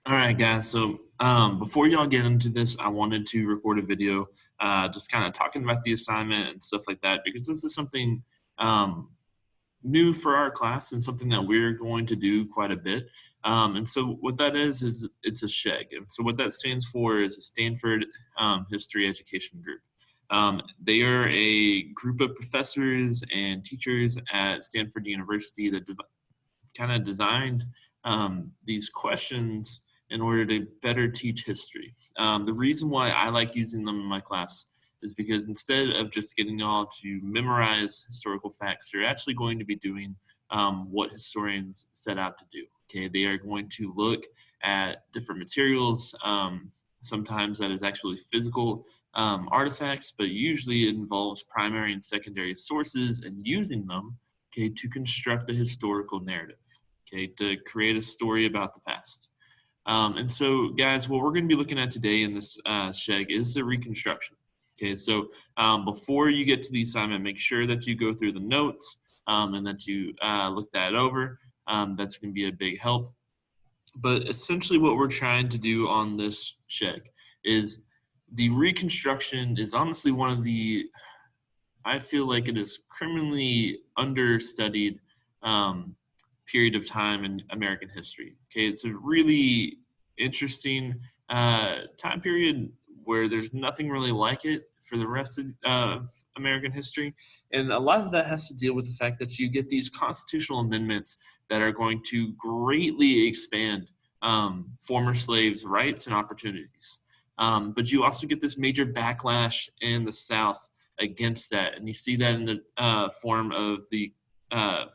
All right, guys. So before y'all get into this, I wanted to record a video just kind of talking about the assignment and stuff like that because this is something um, new for our class and something that we're going to do quite a bit. And so what that is it's a SHEG. And so what that stands for is a Stanford History Education Group. They are a group of professors and teachers at Stanford University that kind of designed these questions in order to better teach history. The reason why I like using them in my class is because instead of just getting y'all to memorize historical facts, they're actually going to be doing what historians set out to do. Okay, they are going to look at different materials. Sometimes that is actually physical artifacts, but usually it involves primary and secondary sources and using them, okay, to construct a historical narrative, okay, to create a story about the past. And so, guys, what we're going to be looking at today in this SHEG is the reconstruction. Okay, so before you get to the assignment, make sure that you go through the notes and that you look that over. That's going to be a big help. But essentially, what we're trying to do on this SHEG is the reconstruction is honestly one of the, I feel like it is criminally understudied um, period of time in American history. Okay, it's a really interesting time period where there's nothing really like it for the rest of American history. And a lot of that has to deal with the fact that you get these constitutional amendments that are going to greatly expand former slaves' rights and opportunities. But you also get this major backlash in the South against that. And you see that in the form of the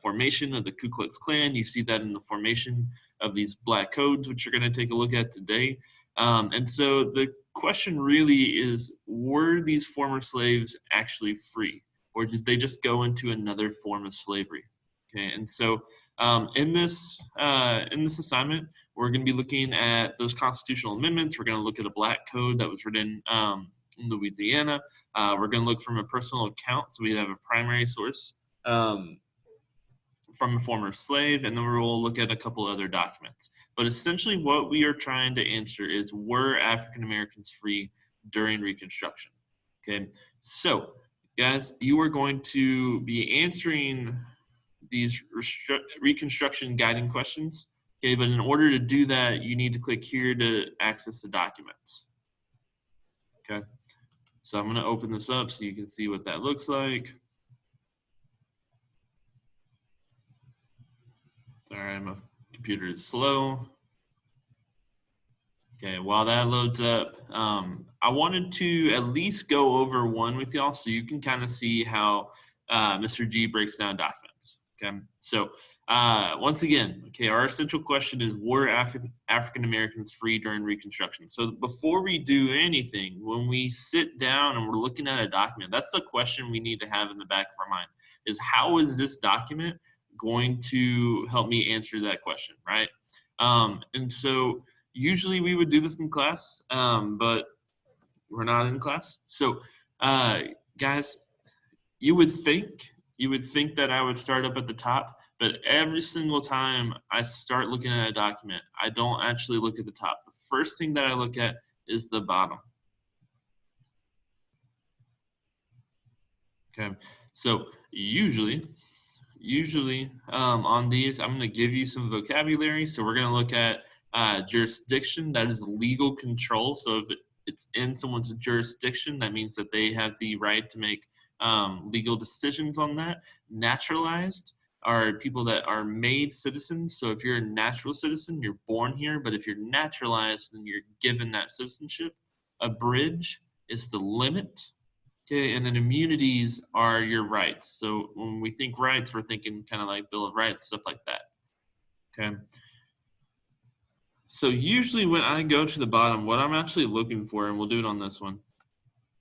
formation of the Ku Klux Klan. You see that in the formation of these black codes, which you're going to take a look at today. And so the question really is, were these former slaves actually free? Or did they just go into another form of slavery? Okay, and so in this assignment, we're going to be looking at those constitutional amendments. We're going to look at a black code that was written in Louisiana. We're going to look from a personal account, so we have a primary source from a former slave, and then we'll look at a couple other documents. But essentially, what we are trying to answer is, were African Americans free during Reconstruction? Okay, so guys, you are going to be answering these Reconstruction guiding questions. Okay, but in order to do that, you need to click here to access the documents. Okay, so I'm going to open this up so you can see what that looks like. Sorry, my computer is slow. Okay, while that loads up, I wanted to at least go over one with y'all so you can kind of see how Mr. G breaks down documents. Okay, so once again, okay, our essential question is, were African Americans free during Reconstruction? So before we do anything, when we sit down and we're looking at a document, that's the question we need to have in the back of our mind: is how is this document going to help me answer that question, right? And so usually we would do this in class, but we're not in class. So, guys, you would think that I would start up at the top, but every single time I start looking at a document, I don't actually look at the top. The first thing that I look at is the bottom. Okay, so usually on these, I'm going to give you some vocabulary. So we're going to look at jurisdiction, that is legal control. So if it's in someone's jurisdiction, that means that they have the right to make legal decisions on that. Naturalized are people that are made citizens. So if you're a natural citizen, you're born here, but if you're naturalized, then you're given that citizenship. Abridge is the limit. Okay, and then immunities are your rights. So when we think rights, we're thinking kind of like Bill of Rights, stuff like that. Okay. So usually when I go to the bottom, what I'm actually looking for, and we'll do it on this one,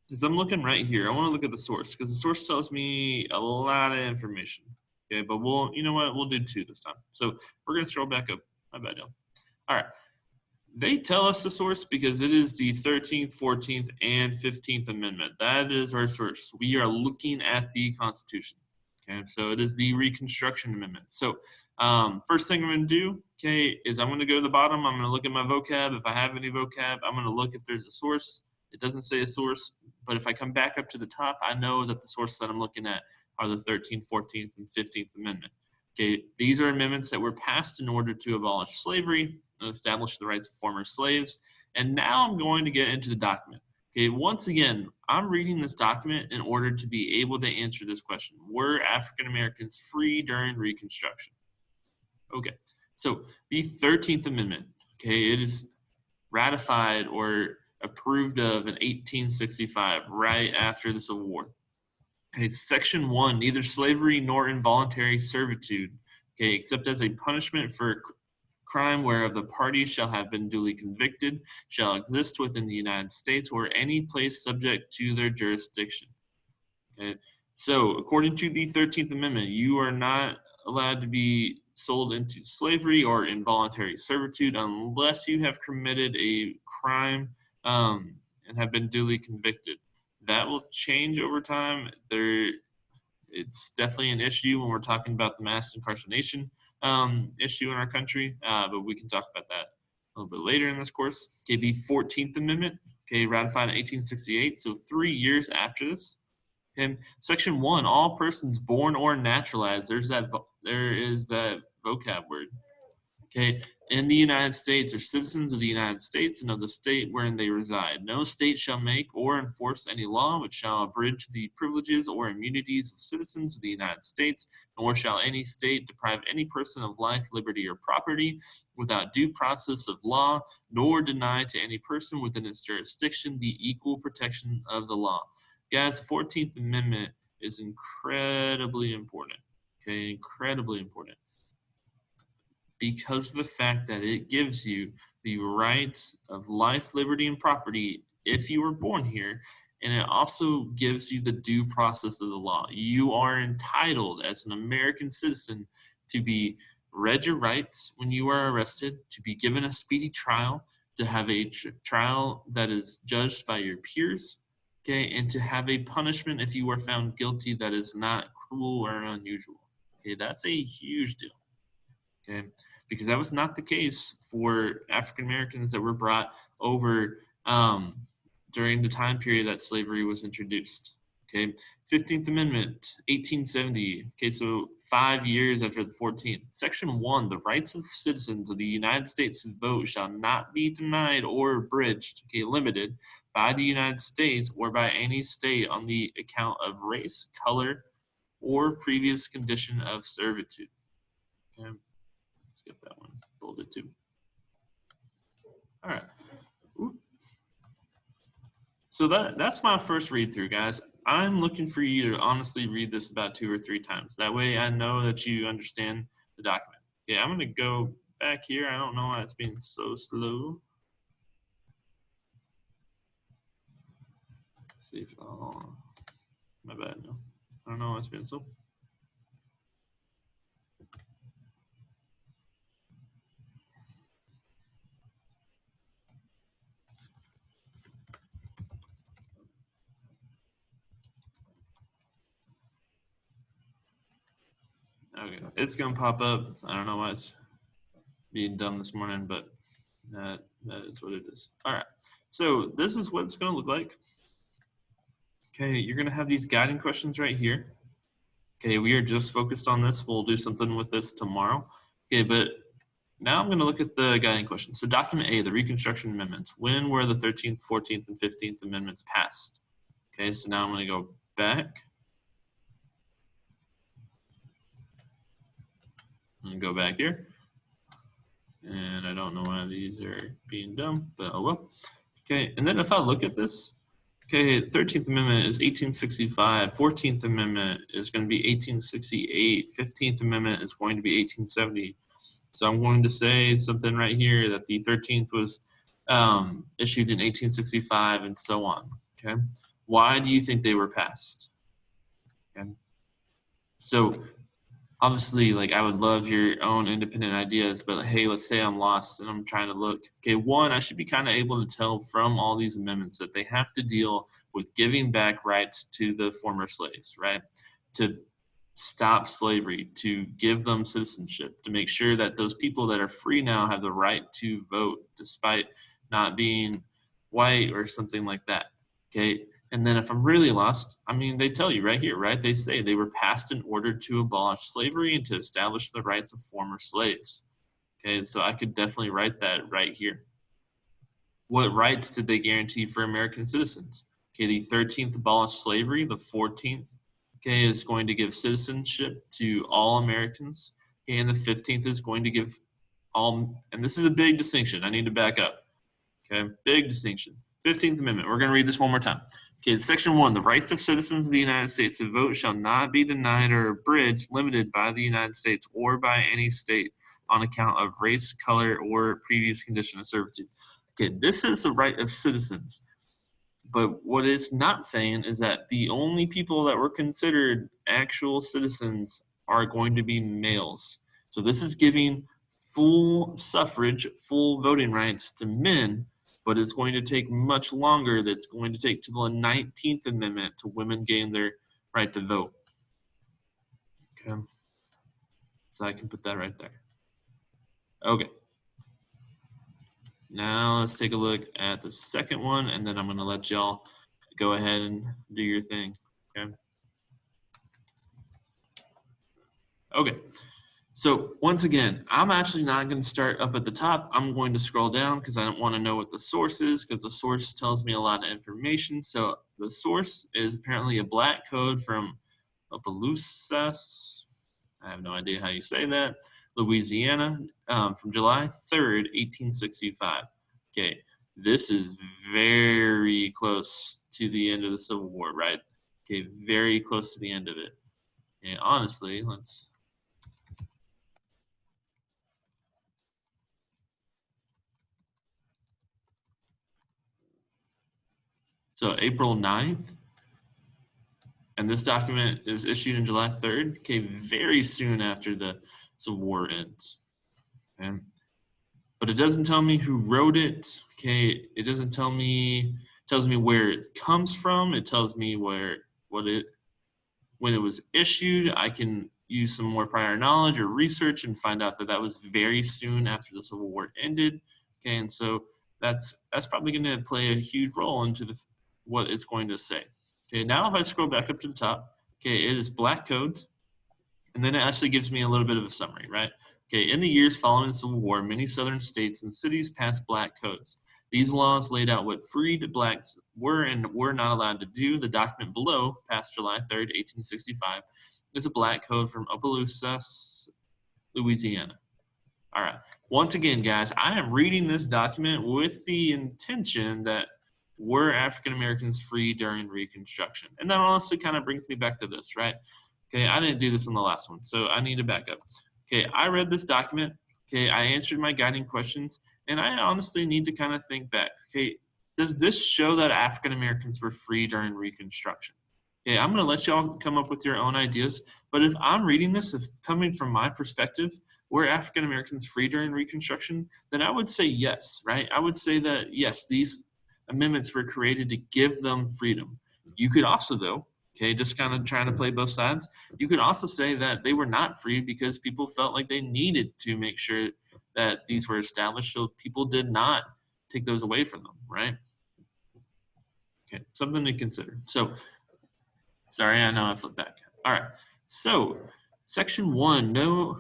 is I'm looking right here. I want to look at the source because the source tells me a lot of information. Okay, but you know what? We'll do two this time. So we're going to scroll back up. My bad, y'all. All right. They tell us the source because it is the 13th, 14th, and 15th Amendment. That is our source. We are looking at the Constitution. Okay, so it is the Reconstruction Amendment. So first thing I'm going to do, okay, is I'm going to go to the bottom. I'm going to look at my vocab. If I have any vocab, I'm going to look if there's a source. It doesn't say a source, but if I come back up to the top, I know that the sources that I'm looking at are the 13th, 14th, and 15th Amendment. Okay, these are amendments that were passed in order to abolish slavery and establish the rights of former slaves. And now I'm going to get into the document. Okay, once again, I'm reading this document in order to be able to answer this question. Were African Americans free during Reconstruction? Okay, so the 13th Amendment, okay, it is ratified or approved of in 1865, right after the Civil War. Okay, Section 1, neither slavery nor involuntary servitude, okay, except as a punishment for crime whereof the parties shall have been duly convicted, shall exist within the United States or any place subject to their jurisdiction. Okay? So, according to the 13th Amendment, you are not allowed to be sold into slavery or involuntary servitude unless you have committed a crime and have been duly convicted. That will change over time. It's definitely an issue when we're talking about the mass incarceration issue in our country, but we can talk about that a little bit later in this course. Okay, the 14th Amendment, okay, ratified in 1868, so 3 years after this. Okay, Section 1, all persons born or naturalized, there is that vocab word. Okay, in the United States are citizens of the United States and of the state wherein they reside. No state shall make or enforce any law which shall abridge the privileges or immunities of citizens of the United States, nor shall any state deprive any person of life, liberty, or property without due process of law, nor deny to any person within its jurisdiction the equal protection of the law. Guys, the 14th Amendment is incredibly important. Okay, incredibly important. Because of the fact that it gives you the rights of life, liberty, and property if you were born here, and it also gives you the due process of the law. You are entitled as an American citizen to be read your rights when you are arrested, to be given a speedy trial, to have a trial that is judged by your peers, okay, and to have a punishment if you are found guilty that is not cruel or unusual. Okay, that's a huge deal. Okay, because that was not the case for African Americans that were brought over during the time period that slavery was introduced. Okay, 15th Amendment, 1870. Okay, so 5 years after the 14th. Section 1, the rights of citizens of the United States to vote shall not be denied or abridged, okay, limited by the United States or by any state on the account of race, color, or previous condition of servitude. Okay. Let's get that one bolded too. All right. Ooh. So that's my first read through, guys. I'm looking for you to honestly read this about 2 or 3 times. That way I know that you understand the document. Yeah, I'm going to go back here. I don't know why it's being so slow. Let's see if, oh, my bad, no. I don't know why it's being so. Okay, it's gonna pop up. I don't know why it's being done this morning, but that is what it is. All right, so this is what it's gonna look like. Okay, you're gonna have these guiding questions right here. Okay, we are just focused on this. We'll do something with this tomorrow. Okay, but now I'm gonna look at the guiding questions. So document A, the Reconstruction Amendments. When were the 13th, 14th, and 15th Amendments passed? Okay, so now I'm gonna go back. And go back here. And I don't know why these are being dumb, but oh well. Okay, and then if I look at this, okay, 13th Amendment is 1865, 14th Amendment is going to be 1868, 15th Amendment is going to be 1870. So I'm going to say something right here that the 13th was issued in 1865 and so on, okay? Why do you think they were passed? Okay. So obviously, like, I would love your own independent ideas, but hey, let's say I'm lost and I'm trying to look. Okay, one, I should be kind of able to tell from all these amendments that they have to deal with giving back rights to the former slaves, right? To stop slavery, to give them citizenship, to make sure that those people that are free now have the right to vote despite not being white or something like that. Okay. And then if I'm really lost, I mean, they tell you right here, right? They say they were passed in order to abolish slavery and to establish the rights of former slaves. Okay. So I could definitely write that right here. What rights did they guarantee for American citizens? Okay, the 13th abolished slavery, the 14th, okay, is going to give citizenship to all Americans, okay, and the 15th is going to give all, and this is a big distinction. I need to back up. Okay, big distinction. 15th Amendment. We're going to read this one more time. Okay, Section 1, the rights of citizens of the United States to vote shall not be denied or abridged, limited by the United States or by any state on account of race, color, or previous condition of servitude. Okay, this is the right of citizens. But what it's not saying is that the only people that were considered actual citizens are going to be males. So this is giving full suffrage, full voting rights to men, but it's going to take much longer. That's going to take to the 19th Amendment to women gain their right to vote. Okay. So I can put that right there. Okay. Now let's take a look at the second one, and then I'm going to let y'all go ahead and do your thing. Okay. Okay. So once again, I'm actually not going to start up at the top. I'm going to scroll down because I don't want to know what the source is, because the source tells me a lot of information. So the source is apparently a black code from Opelousas. I have no idea how you say that. Louisiana, from July 3rd, 1865. Okay, this is very close to the end of the Civil War, right? Okay, very close to the end of it. And honestly, let's. So April 9th, and this document is issued on July 3rd, okay, very soon after the Civil War ends. Okay? But it doesn't tell me who wrote it. Okay, it doesn't tell me. It tells me where it comes from. It tells me when it was issued. I can use some more prior knowledge or research and find out that that was very soon after the Civil War ended. Okay, and so that's probably going to play a huge role into what it's going to say. Okay, now if I scroll back up to the top, okay, it is black codes, and then it actually gives me a little bit of a summary, right? Okay, in the years following the Civil War, many southern states and cities passed black codes. These laws laid out what freed blacks were and were not allowed to do. The document below, passed July 3rd, 1865, is a black code from Opelousas, Louisiana. All right. Once again, guys, I am reading this document with the intention that were African Americans free during Reconstruction? And that honestly kind of brings me back to this, right? Okay, I didn't do this in the last one, so I need to back up. Okay, I read this document. Okay, I answered my guiding questions, and I honestly need to kind of think back. Okay, does this show that African Americans were free during Reconstruction? Okay, I'm going to let y'all come up with your own ideas, but if I'm reading this, if coming from my perspective, were African Americans free during Reconstruction, then I would say yes, right? I would say that yes, these amendments were created to give them freedom. You could also, though, okay, just kind of trying to play both sides, you could also say that they were not free because people felt like they needed to make sure that these were established, so people did not take those away from them, right? Okay, something to consider. So, sorry, I know I flipped back. All right, so section 1, no.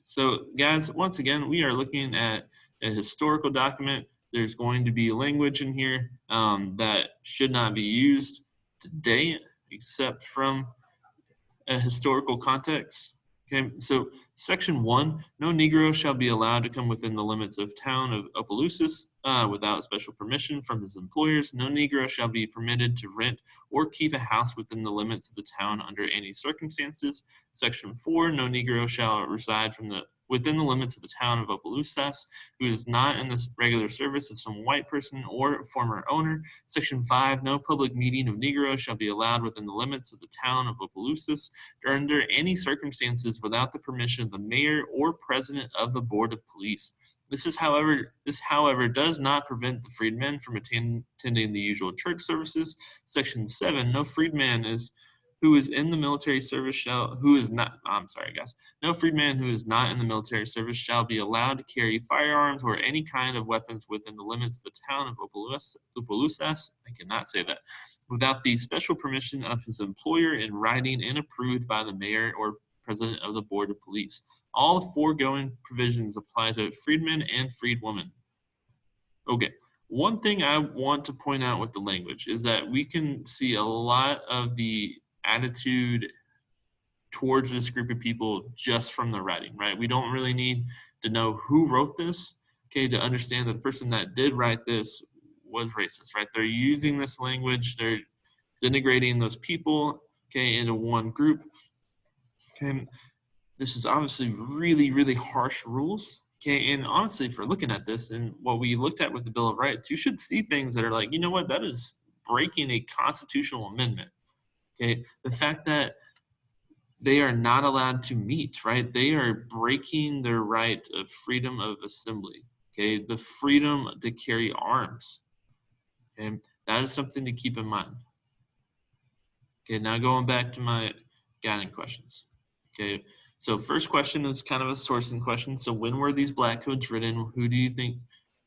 So, guys, once again, we are looking at a historical document. There's going to be language in here that should not be used today except from a historical context. Okay, so section 1, no Negro shall be allowed to come within the limits of town of Opelousas without special permission from his employers. No Negro shall be permitted to rent or keep a house within the limits of the town under any circumstances. Section 4, no Negro shall reside within the limits of the town of Opelousas, who is not in the regular service of some white person or former owner. Section 5, no public meeting of Negroes shall be allowed within the limits of the town of Opelousas under any circumstances without the permission of the mayor or president of the board of police. This, however, does not prevent the freedmen from attending the usual church services. Section 7, no freedman is who is in the military service shall, who is not, I'm sorry, guys. No freedman who is not in the military service shall be allowed to carry firearms or any kind of weapons within the limits of the town of Opelousas, I cannot say that, without the special permission of his employer in writing and approved by the mayor or president of the board of police. All the foregoing provisions apply to freedmen and freedwomen. Okay. One thing I want to point out with the language is that we can see a lot of the attitude towards this group of people just from the writing, right? We don't really need to know who wrote this, okay, to understand that the person that did write this was racist, right? They're using this language, they're denigrating those people, okay, into one group. Okay, this is obviously really, really harsh rules. Okay, and honestly, if we're looking at this and what we looked at with the Bill of Rights, you should see things that are like, you know what, that is breaking a constitutional amendment. Okay, the fact that they are not allowed to meet, right? They are breaking their right of freedom of assembly. Okay, the freedom to carry arms. Okay, that is something to keep in mind. Okay, now going back to my guiding questions. Okay, so first question is kind of a sourcing question. So when were these black codes written? Who do you think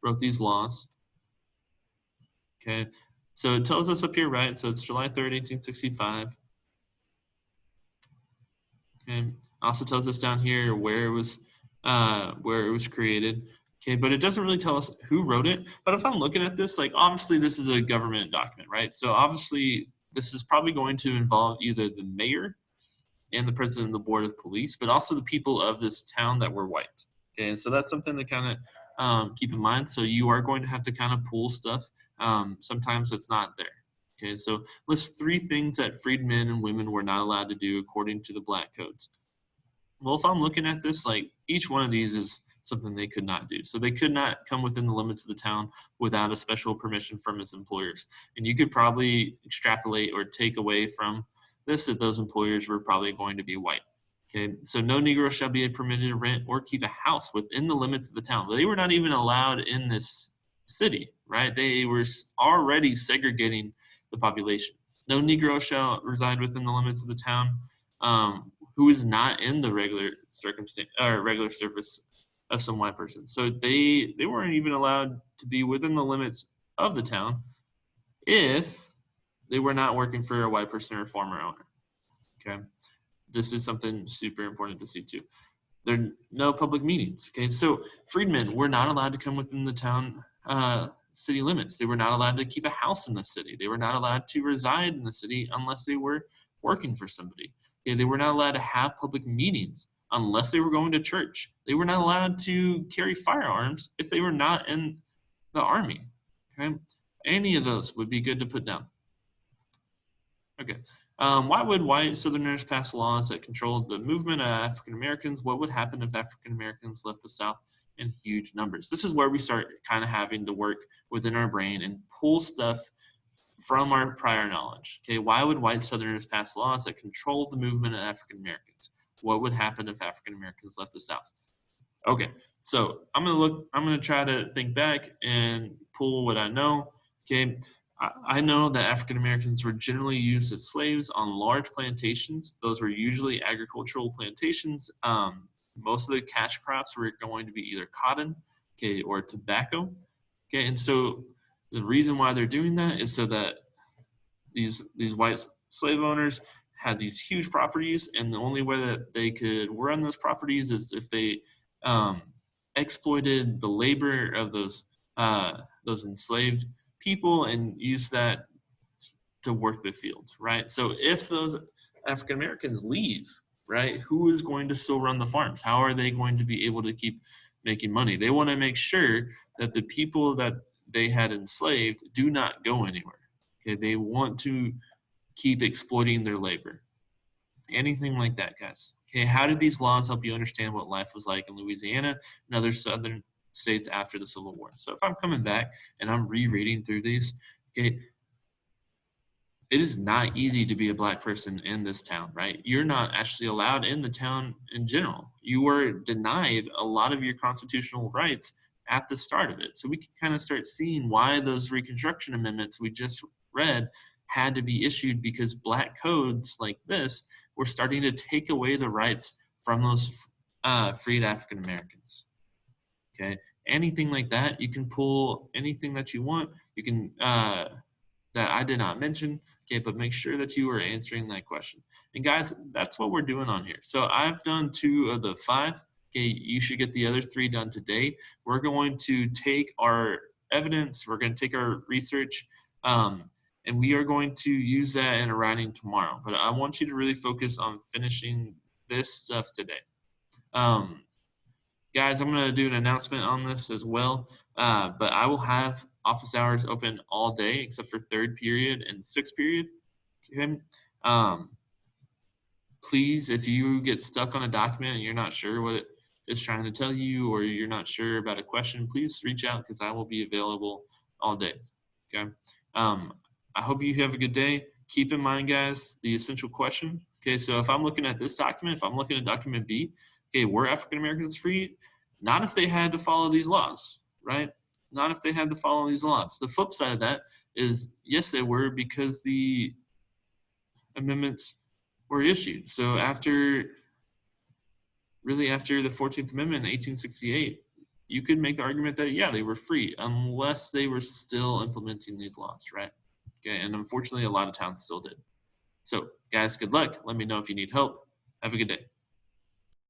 wrote these laws? Okay, so it tells us up here, right? So it's July 3rd, 1865. Okay, also tells us down here where it was created. Okay, but it doesn't really tell us who wrote it. But if I'm looking at this, like obviously this is a government document, right? So obviously this is probably going to involve either the mayor and the president of the board of police, but also the people of this town that were white. Okay, and so that's something to kind of keep in mind. So you are going to have to kind of pull stuff. Sometimes it's not there. Okay, so list 3 things that freed men and women were not allowed to do according to the black codes. Well, if I'm looking at this, like each one of these is something they could not do. So they could not come within the limits of the town without a special permission from his employers. And you could probably extrapolate or take away from this that those employers were probably going to be white. Okay, so no Negro shall be permitted to rent or keep a house within the limits of the town. They were not even allowed in this city, right? They were already segregating the population. No Negro shall reside within the limits of the town who is not in the regular circumstance or regular service of some white person. So they weren't even allowed to be within the limits of the town if they were not working for a white person or former owner. Okay, this is something super important to see too. There are no public meetings. Okay, so freedmen were not allowed to come within the town city limits. They were not allowed to keep a house in the city. They were not allowed to reside in the city unless they were working for somebody. Okay, they were not allowed to have public meetings unless they were going to church. They were not allowed to carry firearms if they were not in the army. Okay, any of those would be good to put down. Okay. Why would white Southerners pass laws that controlled the movement of African Americans? What would happen if African Americans left the South in huge numbers? This is where we start kind of having to work within our brain and pull stuff from our prior knowledge. Okay, why would white Southerners pass laws that controlled the movement of African Americans? What would happen if African Americans left the South? Okay, so I'm gonna try to think back and pull what I know. Okay, I know that African Americans were generally used as slaves on large plantations. Those were usually agricultural plantations. Most of the cash crops were going to be either cotton, okay, or tobacco. Okay, and so the reason why they're doing that is so that these white slave owners had these huge properties, and the only way that they could run those properties is if they exploited the labor of those enslaved people and use that to work the fields, right? So if those African Americans leave, right, who is going to still run the farms? How are they going to be able to keep making money? They want to make sure that the people that they had enslaved do not go anywhere. Okay, they want to keep exploiting their labor. Anything like that, guys. Okay, how did these laws help you understand what life was like in Louisiana and other southern states after the Civil War? So if I'm coming back and I'm rereading through these, okay, it is not easy to be a black person in this town, right? You're not actually allowed in the town in general. You were denied a lot of your constitutional rights at the start of it. So we can kind of start seeing why those Reconstruction amendments we just read had to be issued because black codes like this were starting to take away the rights from those freed African Americans. Okay, anything like that, you can pull anything that you want. You can that I did not mention. Okay, but make sure that you are answering that question. And guys, that's what we're doing on here. So I've done 2 of the 5. Okay, you should get the other 3 done today. We're going to take our evidence, we're going to take our research, and we are going to use that in a writing tomorrow. But I want you to really focus on finishing this stuff today. Guys, I'm going to do an announcement on this as well, but I will have office hours open all day except for 3rd period and 6th period. Okay? Please, if you get stuck on a document and you're not sure what it is trying to tell you, or you're not sure about a question, please reach out because I will be available all day. Okay. I hope you have a good day. Keep in mind, guys, the essential question. Okay, so if I'm looking at this document, if I'm looking at document B, okay, were African Americans free? Not if they had to follow these laws, right? Not if they had to follow these laws. The flip side of that is, yes, they were, because the amendments were issued. So after the 14th Amendment in 1868, you could make the argument that, yeah, they were free unless they were still implementing these laws, right? Okay, and unfortunately, a lot of towns still did. So, guys, good luck. Let me know if you need help. Have a good day.